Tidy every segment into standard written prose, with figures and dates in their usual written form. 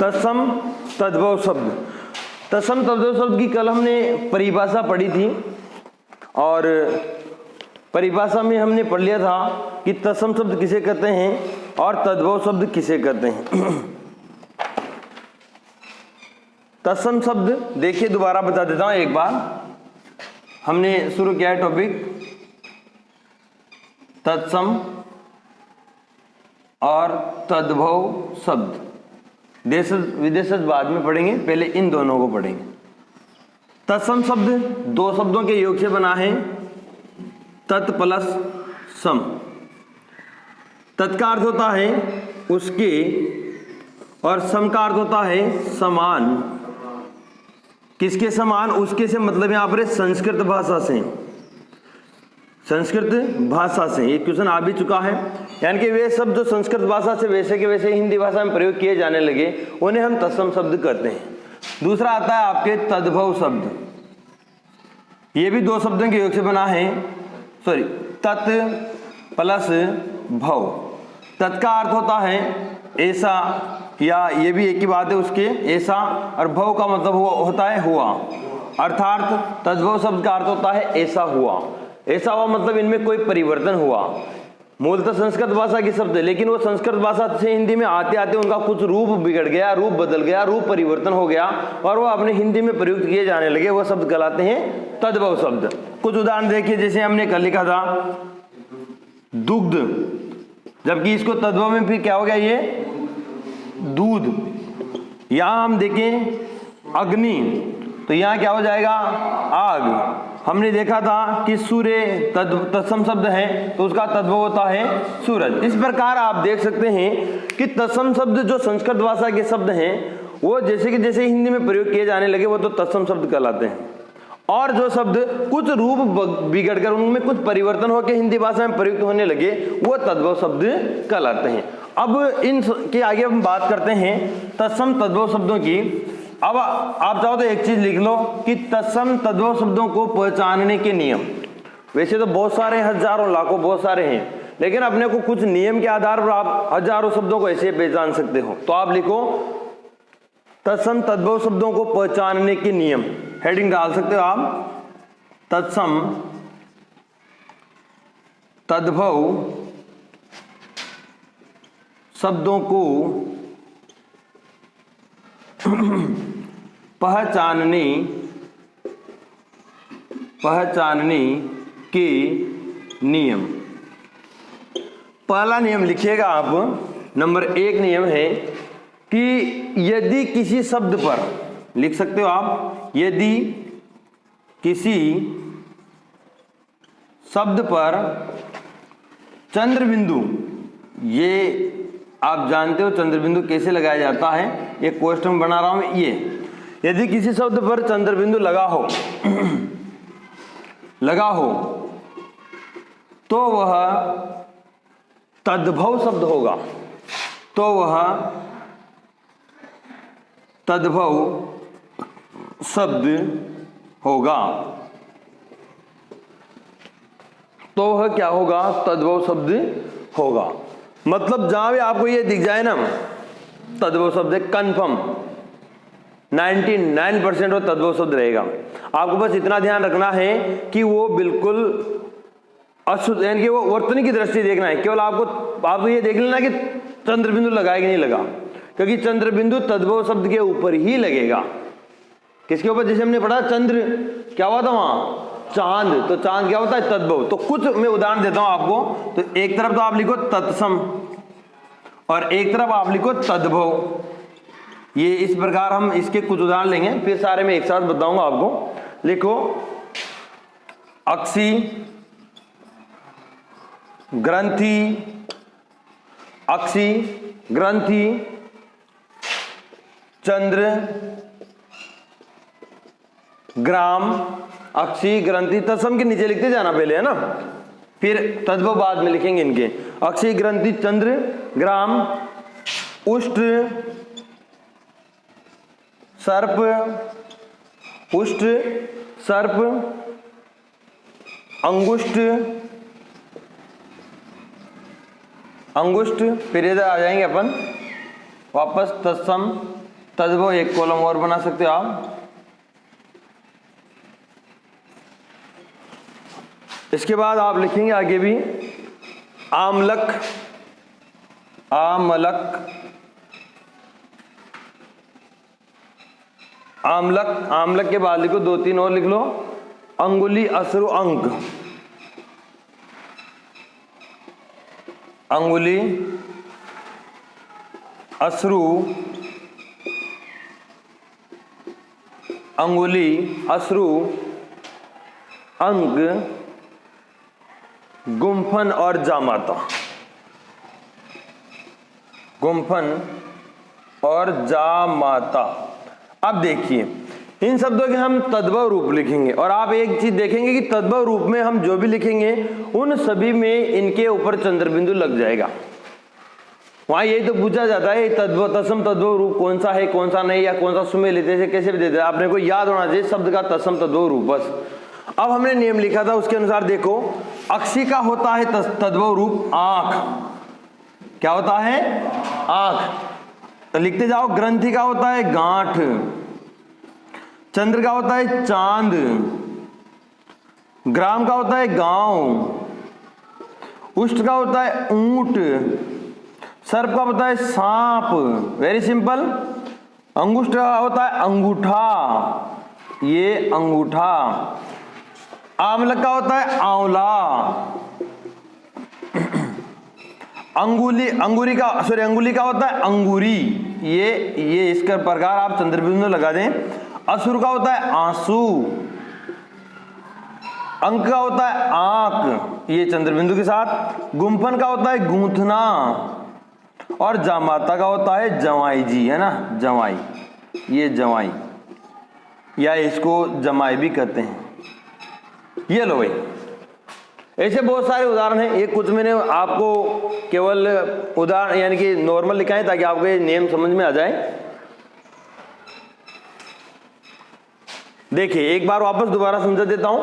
तत्सम तद्भव शब्द। तत्सम तद्भव शब्द की कल हमने परिभाषा पढ़ी थी और परिभाषा में हमने पढ़ लिया था कि तत्सम शब्द किसे कहते हैं और तद्भव शब्द किसे कहते हैं। तत्सम शब्द देखिए, दोबारा बता देता हूं एक बार। हमने शुरू किया है टॉपिक तत्सम और तद्भव शब्द। देश विदेश बाद में पढ़ेंगे, पहले इन दोनों को पढ़ेंगे। तत्सम शब्द दो शब्दों के योग से बना है, तत् प्लस सम। तत् का अर्थ होता है उसके और सम का अर्थ होता है समान। किसके समान? उसके से मतलब यहाँ पर संस्कृत भाषा से, संस्कृत भाषा से। ये क्वेश्चन आ भी चुका है, यानी कि वे शब्द जो संस्कृत भाषा से वैसे के वैसे हिंदी भाषा में प्रयोग किए जाने लगे उन्हें हम तत्सम शब्द कहते हैं। दूसरा आता है आपके तद्भव शब्द। ये भी दो शब्दों के योग से बना है, सॉरी, तत् प्लस भव। तत् का अर्थ होता है ऐसा, या ये भी एक ही बात है उसके, ऐसा, और भव का मतलब होता है हुआ। अर्थात तद्भव शब्द का अर्थ होता है ऐसा हुआ। ऐसा हुआ मतलब इनमें कोई परिवर्तन हुआ। मूलतः संस्कृत भाषा की शब्द है, लेकिन वो संस्कृत भाषा से हिंदी में आते आते उनका कुछ रूप बिगड़ गया, रूप बदल गया, रूप परिवर्तन हो गया और वो अपने हिंदी में प्रयुक्त किए जाने लगे। वो शब्द कहलाते हैं तद्भव शब्द। कुछ उदाहरण देखिए, जैसे हमने कल लिखा था दुग्ध, जबकि इसको तद्भव में फिर क्या हो गया, ये दूध। यहां हम देखें अग्नि, तो यहां क्या हो जाएगा, आग। हमने देखा था कि सूर्य तत्सम शब्द है तो उसका तद्भव होता है सूरज। इस प्रकार आप देख सकते हैं कि तत्सम शब्द जो संस्कृत भाषा के शब्द हैं वो जैसे कि जैसे हिंदी में प्रयोग किए जाने लगे वो तो तत्सम शब्द कहलाते हैं, और जो शब्द कुछ रूप बिगड़कर उनमें कुछ परिवर्तन होकर हिंदी भाषा में प्रयुक्त होने लगे वो तद्भव शब्द कहलाते हैं। अब इन के आगे हम बात करते हैं तत्सम तद्भव शब्दों की। अब आप चाहो तो एक चीज लिख लो कि तत्सम तद्भव शब्दों को पहचानने के नियम। वैसे तो बहुत सारे, हजारों लाखों बहुत सारे हैं, लेकिन अपने को कुछ नियम के आधार पर आप हजारों शब्दों को ऐसे पहचान सकते हो। तो आप लिखो तत्सम तद्भव शब्दों को पहचानने के नियम, हेडिंग डाल सकते हो आप, तत्सम तद्भव शब्दों को पहचानने के नियम। पहला नियम लिखिएगा आप, नंबर 1 नियम है कि यदि किसी शब्द पर, लिख सकते हो आप, यदि किसी शब्द पर चंद्र बिंदु, ये आप जानते हो चंद्र बिंदु कैसे लगाया जाता है, एक क्वेश्चन बना रहा हूं ये। यदि किसी शब्द पर चंद्र बिंदु लगा हो तो वह तद्भव शब्द होगा, तो वह तद्भव शब्द होगा। तो वह क्या होगा, तद्भव शब्द होगा। मतलब जहां भी आपको ये दिख जाए ना तद्भव शब्द, कंफर्म 99% वो तद्भव शब्द रहेगा। आपको बस इतना ध्यान रखना है कि वो बिल्कुल अशुद्ध, यानी कि वो वर्तनी की दृष्टि देखना है। केवल आपको ये देख लेना कि चंद्र बिंदु लगा कि नहीं लगा, क्योंकि चंद्र बिंदु तद्भव शब्द के ऊपर ही लगेगा। किसके ऊपर? जैसे हमने पढ़ा चंद्र, क्या हुआ था वहां, चांद, तो चांद क्या होता है, तद्भव। तो कुछ मैं उदाहरण देता हूं आपको। तो एक तरफ तो आप लिखो तत्सम और एक तरफ आप लिखो तद्भव। ये इस प्रकार हम इसके कुछ उदाहरण लेंगे, फिर सारे मैं एक साथ बताऊंगा आपको। लिखो अक्षी, ग्रंथि, अक्षी, ग्रंथि, चंद्र, ग्राम, अक्षी, ग्रंथि। तत्सम के नीचे लिखते जाना पहले, है ना, फिर तद्भव बाद में लिखेंगे इनके। अक्षी, ग्रंथि, चंद्र, ग्राम, उष्ट, सर्प, उष्ट, सर्प, अंगुष्ठ, अंगुष्ठ। फिर इधर आ जाएंगे अपन वापस तत्सम तद्भव एक कॉलम और बना सकते हो आप। इसके बाद आप लिखेंगे आगे भी आमलक, आमलक, आमलक, आमलक के बाद लिखो 2-3 और लिख लो, अंगुली, अश्रु, अंक, अंगुली, अश्रु, अंगुली, अश्रु, अंक, गुम्फन और जामाता, गुम्फन और जामाता। अब देखिए इन शब्दों के हम तद्भव रूप लिखेंगे और आप एक चीज देखेंगे कि तद्भव रूप में हम जो भी लिखेंगे उन सभी में इनके ऊपर चंद्रबिंदु लग जाएगा। वहां यही तो पूछा जाता है तद्भव तत्सम तद्भव रूप कौन सा है कौन सा नहीं, या कौन सा सुमेल लेते से कैसे भी देते हैं, आपने को याद होना चाहिए शब्द का तत्सम तद्भव रूप बस। अब हमने नियम लिखा था उसके अनुसार देखो, अक्षी का होता है तद्भव रूप आंख, क्या होता है आंख, तो लिखते जाओ। ग्रंथि का होता है गांठ, चंद्र का होता है चांद, ग्राम का होता है गांव, उष्ट का होता है ऊंट, सर्प का होता है सांप, वेरी सिंपल। अंगुष्ठ का होता है अंगूठा, ये अंगूठा। आमलक का होता है आंवला। अंगुली, अंगूरी का सॉरी अंगुली का होता है अंगूरी, ये इसका प्रकार आप चंद्रबिंदु लगा दें। असुर का होता है आंसू, अंक का होता है आंख, ये चंद्रबिंदु के साथ। गुम्फन का होता है गूंथना और जामाता का होता है जवाई जी, है ना जवाई, ये जवाई या इसको जमाई भी कहते हैं। ये लो भाई, ऐसे बहुत सारे उदाहरण हैं। ये कुछ मैंने आपको केवल उदाहरण यानी कि नॉर्मल लिखा है ताकि आपको ये नियम समझ में आ जाए। देखिए एक बार वापस दोबारा समझा देता हूं।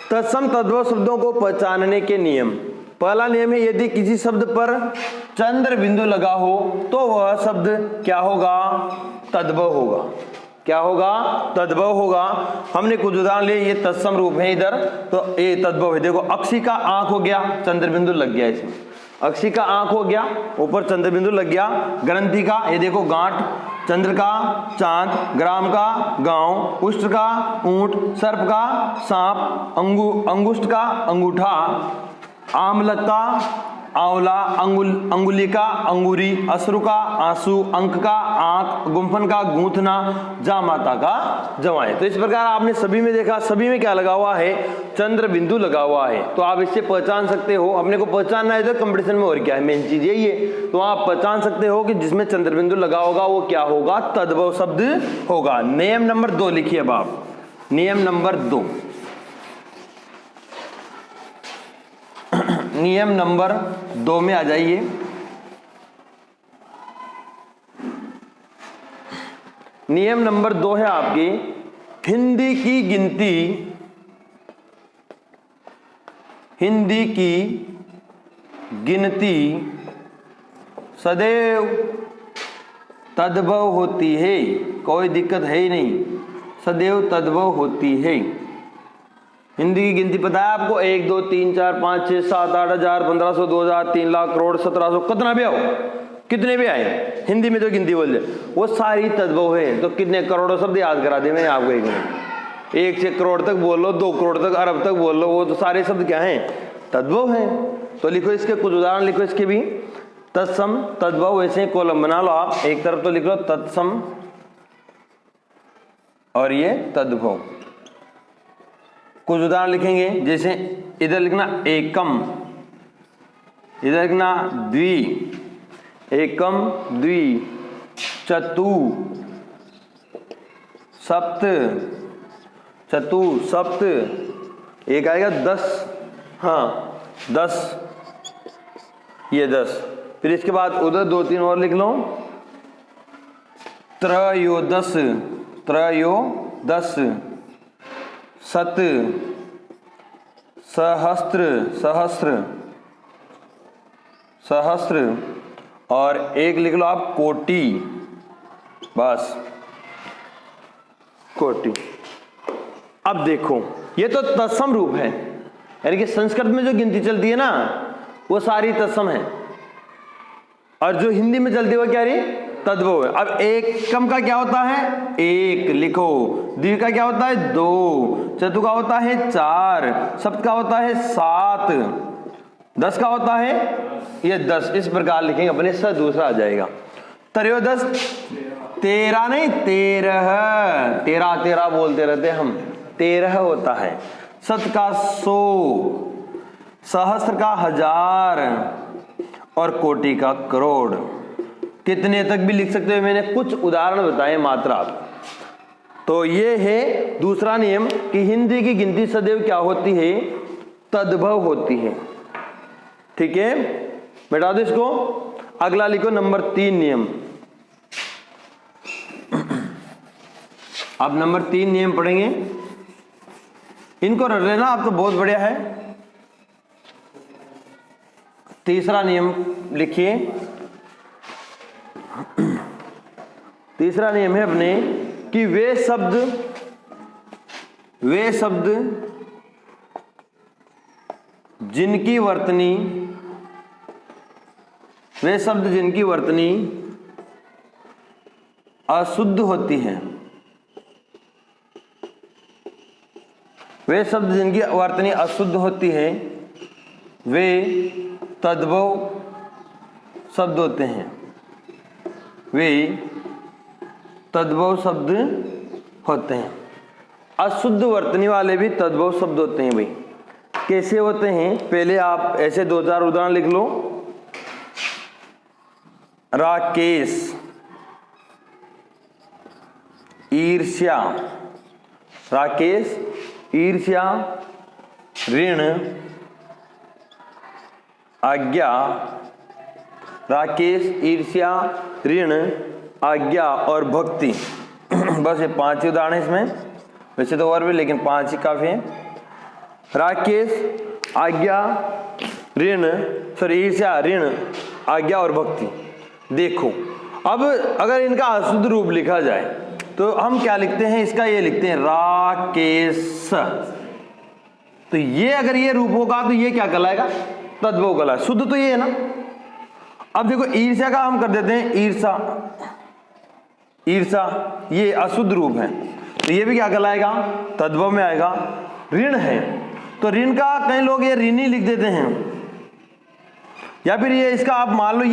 तत्सम तद्भव शब्दों को पहचानने के नियम। पहला नियम है यदि किसी शब्द पर चंद्र बिंदु लगा हो तो वह शब्द क्या होगा, तद्भव होगा। क्या होगा, तद्भव होगा। हमने कुछ उदाहरण लिए, ये तत्सम रूप है इधर, तो ये तद्भव है। देखो अक्षी का आंख हो गया, चंद्र बिंदु लग गया इसमें, अक्षी का आंख हो गया, ऊपर चंद्र बिंदु लग गया। ग्रंथि का ये देखो गांठ, चंद्र का चांद, ग्राम का गांव, उष्ट का ऊंट, सर्प का सांप, अंगुष्ठ का अंगूठा, आमलक का आंवला, अंगुली का अंगूरी, अश्रु का आंसू, अंक का आंख, गुम्फन का गूंथना, जामाता का जवाएं। तो इस प्रकार आपने सभी में देखा, सभी में क्या लगा हुआ है, चंद्र बिंदु लगा हुआ है। तो आप इससे पहचान सकते हो, अपने को पहचानना है तो कंपटीशन में और क्या है, मेन चीज यही है। तो आप पहचान सकते हो कि जिसमें चंद्र बिंदु लगा होगा वो क्या होगा, तद्भव शब्द होगा। नियम नंबर 2 लिखिए अब आप, नियम नंबर 2, नियम नंबर 2 में आ जाइए। नियम नंबर 2 है आपकी, हिंदी की गिनती, हिंदी की गिनती सदैव तद्भव होती है, कोई दिक्कत है ही नहीं, सदैव तद्भव होती है। हिंदी की गिनती पता है आपको, 1 2 3 4 5 6 7 8 1000 1500 2000 3 लाख करोड़ 1700 कितना भी आओ, कितने भी आए, हिंदी में जो गिनती बोल जाए वो सारी तद्भव है। तो कितने करोड़ों शब्द याद करा दे मैंने आपको, 1 से करोड़ तक बोल लो, 2 करोड़ तक, अरब तक बोल लो, वो तो सारे शब्द क्या हैं, तद्भव हैं। तो लिखो इसके कुछ उदाहरण लिखो इसके भी, तत्सम तद्भव, वैसे कॉलम बना लो आप, एक तरफ तो लिख लो तत्सम और ये तद्भव। कुछ उदाहरण लिखेंगे, जैसे इधर लिखना एकम, इधर लिखना द्वि, एकम द्वि, चतु सप्त, चतु सप्त, एक आएगा 10, हाँ 10, ये 10। फिर इसके बाद उधर 2-3 और लिख लो, त्रयोदश, त्रयोदश, सत, सहस्त्र, सहस्त्र, सहस्त्र, और एक लिख लो आप कोटि, बस कोटि। अब देखो ये तो तत्सम रूप है, यानी कि संस्कृत में जो गिनती चलती है ना वो सारी तत्सम है, और जो हिंदी में चलती है वो क्या रही, तद्भव है। अब एकम का क्या होता है, एक लिखो, द्वि का क्या होता है, दो, चतु का होता है चार, सप्त का होता है सात, दस का होता है ये 10। इस प्रकार लिखेंगे अपने से दूसरा आ जाएगा। त्रयोदश, 13 नहीं 13, 13 13 बोलते रहते हम, 13 होता है। शत का 100, सहस्त्र का 1000 और कोटि का करोड़। कितने तक भी लिख सकते हो, मैंने कुछ उदाहरण बताए मात्र आप। तो ये है दूसरा नियम कि हिंदी की गिनती सदैव क्या होती है, तद्भव होती है। ठीक है, बैठा दो इसको। अगला लिखो नंबर 3 नियम। अब नंबर 3 नियम पढ़ेंगे, इनको रट लेना आप तो बहुत बढ़िया है। तीसरा नियम लिखिए। तीसरा नियम है अपने कि वे शब्द जिनकी वर्तनी अशुद्ध होती है, वे शब्द जिनकी वर्तनी अशुद्ध होती है वे तद्भव शब्द होते हैं, वे तद्भव शब्द होते हैं। अशुद्ध वर्तनी वाले भी तद्भव शब्द होते हैं। भाई कैसे होते हैं, पहले आप ऐसे 2-4 उदाहरण लिख लो। राकेश, ईर्ष्या, राकेश ईर्ष्या, ऋण, आज्ञा, राकेश ईर्ष्या, ऋण, आज्ञा और भक्ति। बस ये 5 ही उदाहरण इसमें, वैसे तो और भी लेकिन 5 ही काफी है। राकेश, आज्ञा, ऋण, सॉरी ईर्ष्या, ऋण, आज्ञा और भक्ति। देखो अब अगर इनका अशुद्ध रूप लिखा जाए तो हम क्या लिखते हैं, इसका ये लिखते हैं राकेश। तो ये अगर ये रूप होगा तो ये क्या कहलाएगा, तद्भव कहलाएगा। शुद्ध तो ये है ना। अब देखो ईर्ष्या का हम कर देते हैं ईर्षा, ईर्षा ये अशुद्ध रूप है, तो ये भी क्या कहलाएगा, तद्भव में आएगा। ऋण है तो ऋण का कई लोग ये ऋणी लिख देते हैं, या फिर ये इसका आप मान लो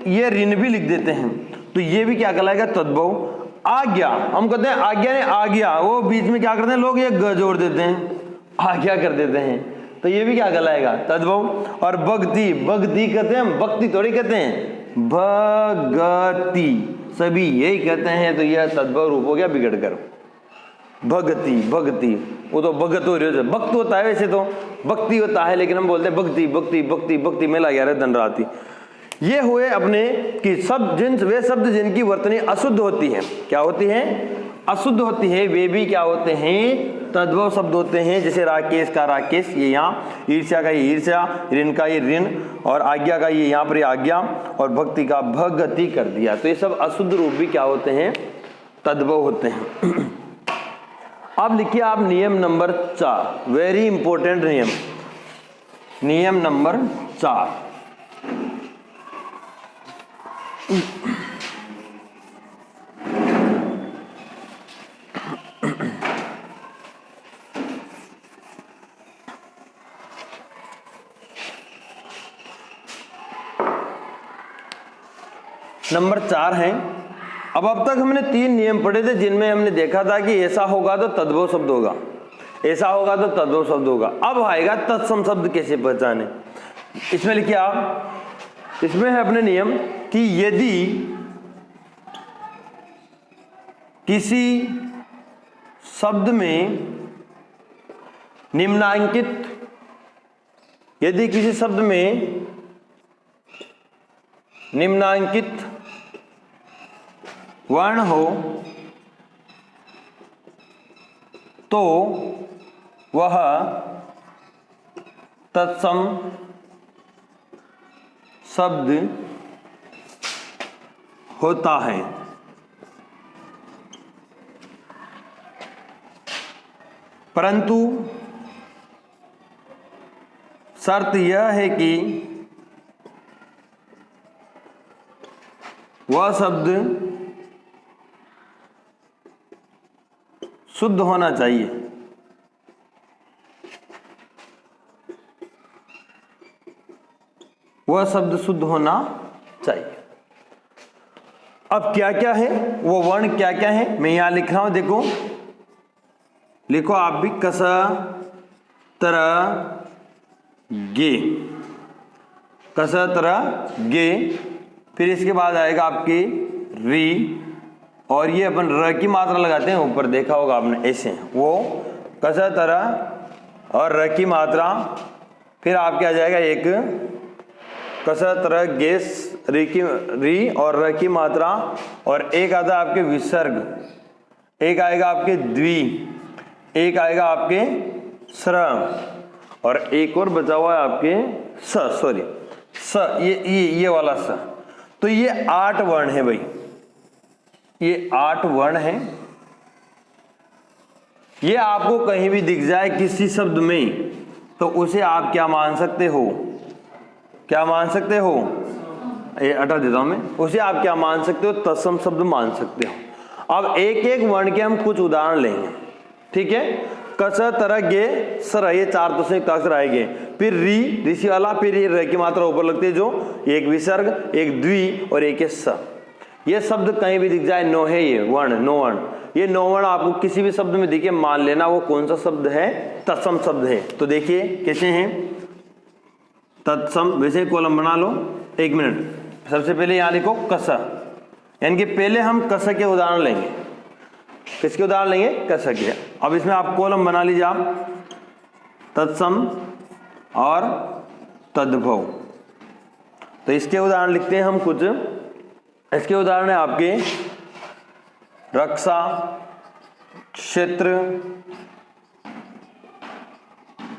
ये ऋण भी लिख देते हैं, तो ये भी क्या कहलाएगा, तद्भव। आज्ञा हम कहते हैं आज्ञा ने आज्ञा, वो बीच में क्या करते हैं लोग, ये ग जोड़ देते हैं, आज्ञा कर देते हैं, तो ये भी क्या कहलाएगा, तद्भव। और भक्ति, भक्ति कहते हैं, भक्ति थोड़ी कहते हैं, भगति, सभी यही कहते हैं, तो यह तद्भव रूप हो गया बिगड़ कर। भक्ति, भक्ति वो तो भगत हो रही है, भक्त होता है, वैसे तो भक्ति होता है, लेकिन हम बोलते हैं भक्ति भक्ति भक्ति भक्ति में लगा रहे धनराति। ये हुए अपने कि वे शब्द जिनकी वर्तनी अशुद्ध होती है, क्या होती है, अशुद्ध होती है, वे भी क्या होते हैं, तद्भव शब्द होते हैं। जैसे राकेश का राकेश ये यहाँ, ईर्ष्या का ये ईर्ष्या, ऋण का ये ऋण, और आज्ञा का ये यहाँ पर आज्ञा, और भक्ति का भगति कर दिया, तो ये सब अशुद्ध रूप भी क्या होते हैं, तद्भव होते हैं। अब लिखिए आप नियम नंबर 4, वेरी इंपॉर्टेंट नियम, नियम नंबर 4। नंबर 4 है। अब तक हमने 3 नियम पढ़े थे जिनमें हमने देखा था कि ऐसा होगा तो तद्भव शब्द होगा, ऐसा होगा तो तद्भव शब्द होगा। अब आएगा तत्सम शब्द कैसे पहचाने। इसमें लिखिए आप, इसमें है अपने नियम कि यदि किसी शब्द में निम्नांकित, यदि किसी शब्द में निम्नांकित वर्ण हो तो वह तत्सम शब्द होता है। परंतु शर्त यह है कि वह शब्द शुद्ध होना चाहिए। वह शब्द शुद्ध होना चाहिए। अब क्या क्या है वो वर्ण, क्या क्या है मैं यहां लिख रहा हूं, देखो लिखो आप भी, कस तरह गे, कस तरह गे, फिर इसके बाद आएगा आपकी री, और ये अपन र की मात्रा लगाते हैं, ऊपर देखा होगा आपने ऐसे, वो कस तरह और र की मात्रा, फिर आपके आ जाएगा एक कस तरह गेस री और र की मात्रा, और एक आता है आपके विसर्ग, एक आएगा आपके द्वि, एक आएगा आपके स्र, और एक और बचा हुआ है आपके स, ये वाला स। तो ये 8 वर्ण है भाई, ये 8 वर्ण है। ये आपको कहीं भी दिख जाए किसी शब्द में तो उसे आप क्या मान सकते हो, क्या मान सकते हो, ये हटा देता हूं मैं, उसे आप क्या मान सकते हो, तत्सम शब्द मान सकते हो। अब एक एक वर्ण के हम कुछ उदाहरण लेंगे, ठीक है। कस तरह गे सर, ये 4 तो संयुक्त अक्षर आएंगे, फिर री ऋषि वाला, फिर ये र की मात्रा ऊपर लगती है जो एक विसर्ग, एक द्वि और एक स। ये शब्द कहीं भी दिख जाए नो है, ये वर्ण नो वर्ण, ये नो वर्ण आपको किसी भी शब्द में दिखे मान लेना वो कौन सा शब्द है, तत्सम शब्द है। तो देखिए कैसे हैं तत्सम, वैसे कॉलम बना लो, 1 मिनट। सबसे पहले यहां लिखो कस, यानी कि पहले हम कस के उदाहरण लेंगे। किसके उदाहरण लेंगे, कस के। अब इसमें आप कॉलम बना लीजिए आप, तत्सम और तद्भव। तो इसके उदाहरण लिखते हैं हम कुछ। इसके उदाहरण है आपके रक्षा, क्षेत्र,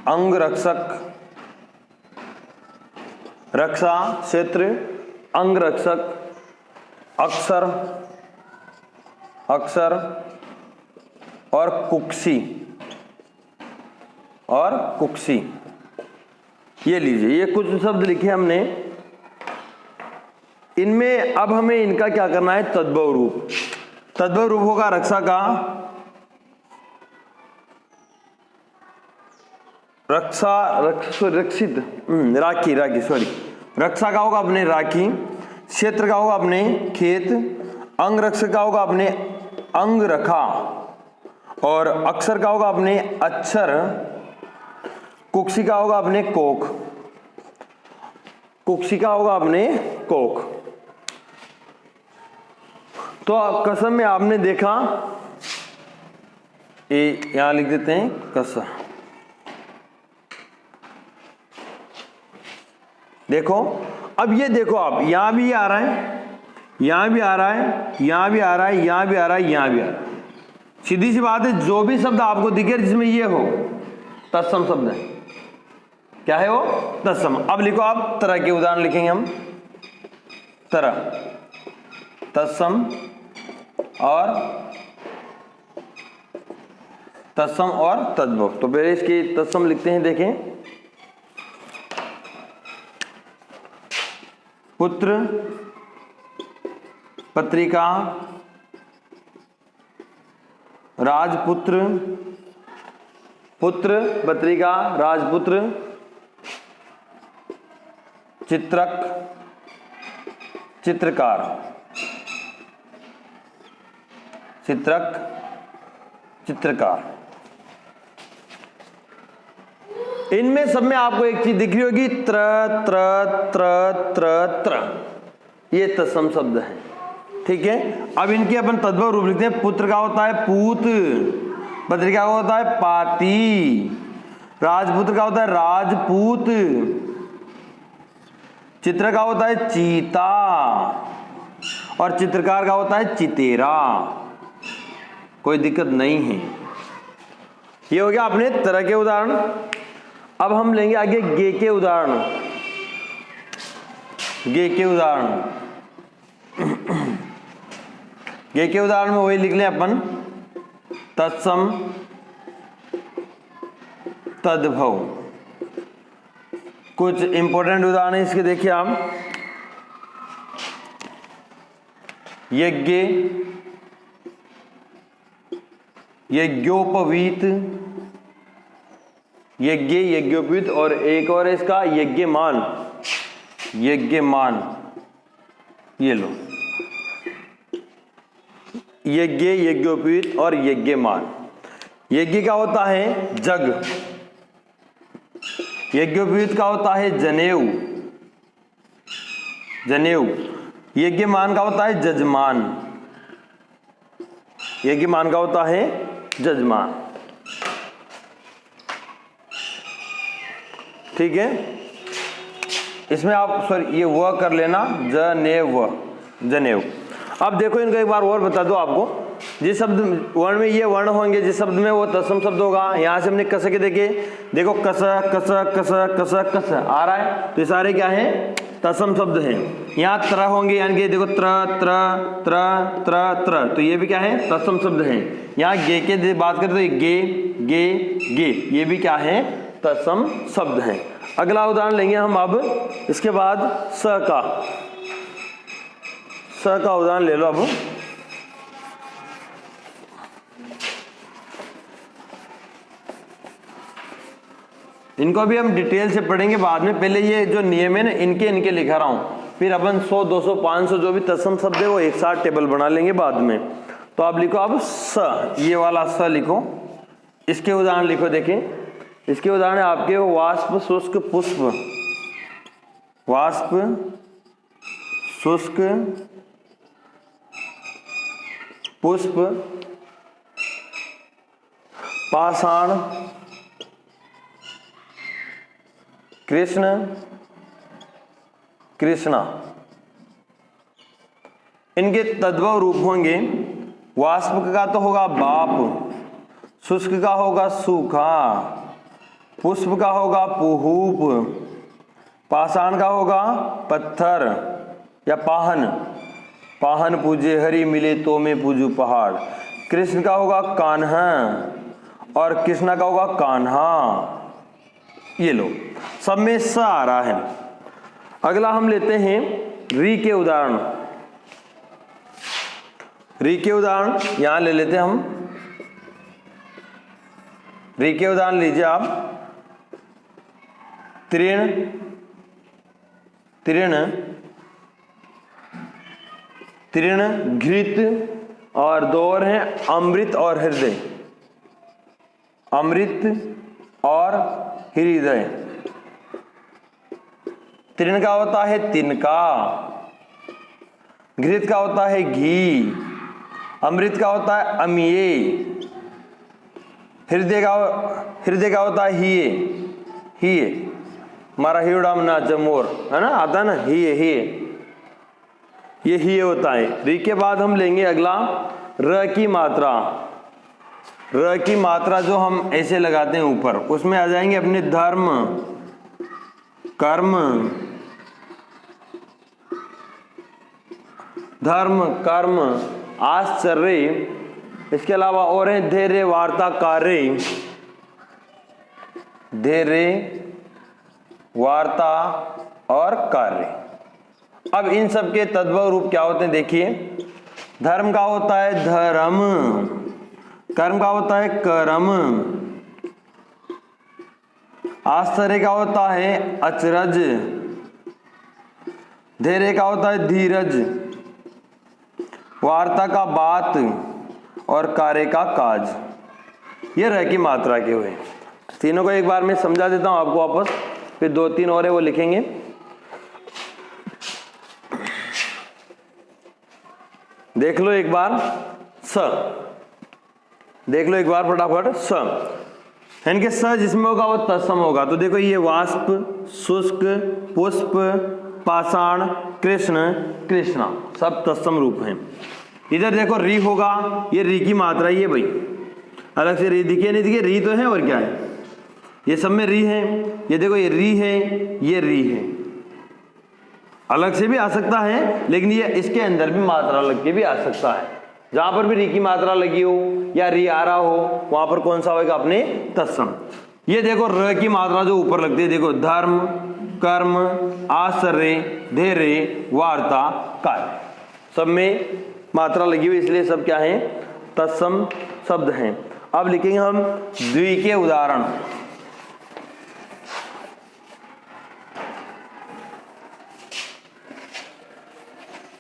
अंग रक्षक, रक्षा, क्षेत्र, अंग रक्षक, अक्षर, अक्षर और कुक्षी, और कुक्षी। ये लीजिए, ये कुछ शब्द लिखे हमने। इनमें अब हमें इनका क्या करना है, तद्भव रूप। तद्भव रूप होगा रक्षा का रक्षित, राखी सॉरी, रक्षा का होगा अपने राखी, क्षेत्र का होगा अपने खेत, अंग रक्षक का होगा अपने अंग रखा, और अक्षर का होगा अपने अक्षर, कुक्षी का होगा अपने कोख, कुक्षी का होगा अपने कोख। तो कसम में आपने देखा, ये यहां लिख देते हैं कस। देखो अब ये देखो आप, यहां भी आ रहा है, यहां भी आ रहा है, यहां भी आ रहा है, यहां भी आ रहा है, यहां भी आ रहा है। सीधी सी बात है, जो भी शब्द आपको दिखे जिसमें ये हो, तत्सम शब्द है। क्या है वो, तत्सम। अब लिखो आप, तरह के उदाहरण लिखेंगे हम। तरह, तत्सम और तद्भव। तो पहले इसकी तत्सम लिखते हैं, देखें। पुत्र, पत्रिका, राजपुत्र, पुत्र, पत्रिका, राजपुत्र, चित्रक, चित्रकार, चित्रक, चित्रकार। इनमें सब में आपको एक चीज दिख रही होगी, त्र त्र त्र त्र त्र, ये तत्सम शब्द है, ठीक है। अब इनके अपन तद्भव रूप लिखते हैं। पुत्र का होता है पूत, पत्रिका का होता है पाती, राजपुत्र का होता है राजपूत, चित्र का होता है चीता, और चित्रकार का होता है चितेरा। कोई दिक्कत नहीं है। ये हो गया अपने तरह के उदाहरण। अब हम लेंगे आगे गे के उदाहरण। गे के उदाहरण, गे के उदाहरण में वही लिख लें अपन, तत्सम तद्भव। कुछ इंपॉर्टेंट उदाहरण इसके देखिए आप, यज्ञ, यज्ञोपवीत, यज्ञ, यज्ञोपवीत, और एक और इसका यज्ञमान, यज्ञमान। ये लो, यज्ञ, यज्ञोपवीत और यज्ञमान। यज्ञ का होता है जग, यज्ञोपवीत का होता है जनेऊ, जनेऊ। यज्ञमान का होता है जजमान, यज्ञमान का होता है जजमान। ठीक है, इसमें आप सॉरी ये व कर लेना, जनेव, जनेऊ। अब देखो इनको एक बार और बता दो आपको, जिस शब्द वर्ण में ये वर्ण होंगे, जिस शब्द में वो तत्सम शब्द होगा। यहां से हमने कस के देखे, देखो कस कस कस कस कस आ रहा है, तो ये सारे क्या है, तत्सम शब्द हैं। यहाँ त्र होंगे, यानी कि देखो त्र त्र त्र त्र त्र, तो ये भी क्या है, तत्सम शब्द हैं। यहाँ गे के बात करें तो गे गे गे, ये भी क्या है, तत्सम शब्द हैं। अगला उदाहरण लेंगे हम अब, इसके बाद स का उदाहरण ले लो अब। इनको भी हम डिटेल से पढ़ेंगे बाद में, पहले ये जो नियम है ना इनके लिखा रहा हूं, फिर अपन 100 200 500 जो भी तत्सम शब्द है वो एक साथ टेबल बना लेंगे बाद में। तो आप लिखो अब स, ये वाला स लिखो। इसके उदाहरण लिखो, देखें इसके उदाहरण आपके वाष्प, शुष्क, पुष्प, वाष्प, शुष्क, पुष्प, पाषाण, कृष्ण, कृष्णा। इनके तद्भव रूप होंगे। वाष्प का तो होगा बाप, शुष्क का होगा सूखा, पुष्प का होगा पुहूप, पाषाण का होगा पत्थर या पाहन, पाहन पूजे हरि मिले तो मैं पूजू पहाड़। कृष्ण का होगा कान्हा और कृष्णा का होगा कान्हा। ये लो, सब में स आ रहा है। अगला हम लेते हैं री के उदाहरण। री के उदाहरण यहां ले लेते हैं हम। री के उदाहरण लीजिए आप, तृण, तृण, तृण, घृत, और दो और हैं अमृत और हृदय, अमृत और हृदय। तृण का होता है तिनका, घृत का होता है घी, अमृत का होता है अमीय, हृदय का होता है हिये, हिये। हमारा हियोड़ाम ना जमोर है ना, आता है ना, हिये हिये, ये हिये होता है। री के बाद हम लेंगे अगला र की मात्रा। र की मात्रा जो हम ऐसे लगाते हैं ऊपर, उसमें आ जाएंगे अपने धर्म, कर्म, धर्म, कर्म, आश्चर्य। इसके अलावा और हैं धैर्य, वार्ता, कार्य, धैर्य, वार्ता और कार्य। अब इन सब के तद्भव रूप क्या होते हैं देखिए। धर्म का होता है धर्म, कर्म का होता है कर्म, आश्चर्य का होता है अचरज, धैर्य का होता है धीरज, वार्ता का बात और कार्य का काज। ये रह की मात्रा के हुए। तीनों को एक बार मैं समझा देता हूं आपको वापस, फिर 2-3 और है वो लिखेंगे। देख लो एक बार स, देख लो एक बार फटाफट स। इनके स जिसमें होगा वो तत्सम होगा। तो देखो ये वाष्प, शुष्क, पुष्प, पाषाण, कृष्ण, कृष्णा, सब तत्सम रूप हैं। इधर देखो री होगा, ये री की मात्रा ही है भाई, अलग से री दिखे नहीं दिखे, री तो है और क्या है, ये सब में री है। ये देखो ये री है, ये री है, अलग से भी आ सकता है, लेकिन ये इसके अंदर भी मात्रा लग के भी आ सकता है। जहां पर भी री की मात्रा लगी हो या री आ रहा हो, वहां पर कौन सा होगा अपने तत्सम। ये देखो र की मात्रा जो ऊपर लगती है, देखो धर्म, कर्म, आश्रय, धैर्य, वार्ता, कार्य, सब में मात्रा लगी हुई, इसलिए सब क्या है, तत्सम शब्द हैं। अब लिखेंगे हम द्वि के उदाहरण।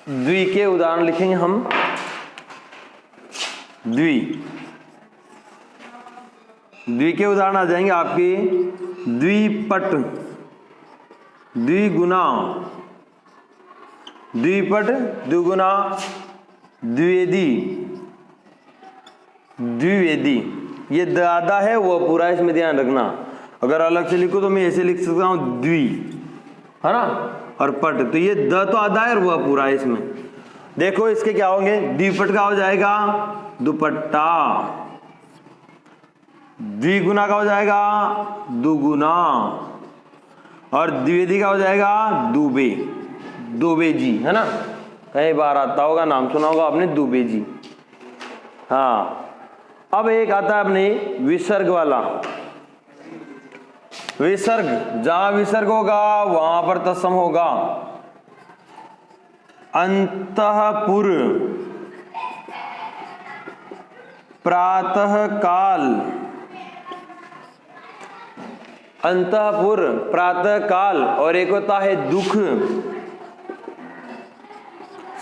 द्वि के उदाहरण लिखेंगे हम। द्वि के उदाहरण आ जाएंगे आपके द्विपट, द्विगुना, द्विपट, द्विगुना, द्विवेदी, द्विवेदी। ये दादा है वो पूरा, इसमें ध्यान रखना। अगर अलग से लिखो तो मैं ऐसे लिख सकता हूं द्वि, है ना, और पट, तो ये द तो आधा है और वह पूरा है इसमें। देखो इसके क्या होंगे, द्विपट का हो जाएगा दुपट्टा, द्विगुना का हो जाएगा दुगुना, और द्विवेदी का हो जाएगा दुबे, दुबे जी, है ना, कई बार आता होगा, नाम सुना होगा आपने दुबे जी। हाँ, अब एक आता है अपने विसर्ग वाला। विसर्ग, जहां विसर्ग होगा वहां पर तत्सम होगा। अंतःपुर, प्रातः काल, अंतःपुर, प्रातः काल, और एक होता है दुख,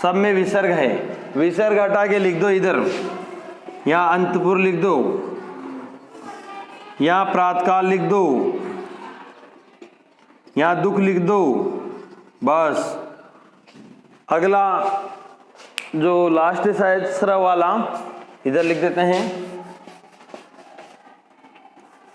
सब में विसर्ग है। विसर्ग हटा के लिख दो इधर, यहां अंतपुर लिख दो, यहां प्रातःकाल लिख दो, यहां दुख लिख दो, बस। अगला जो लास्ट है शायद स्र वाला, इधर लिख देते हैं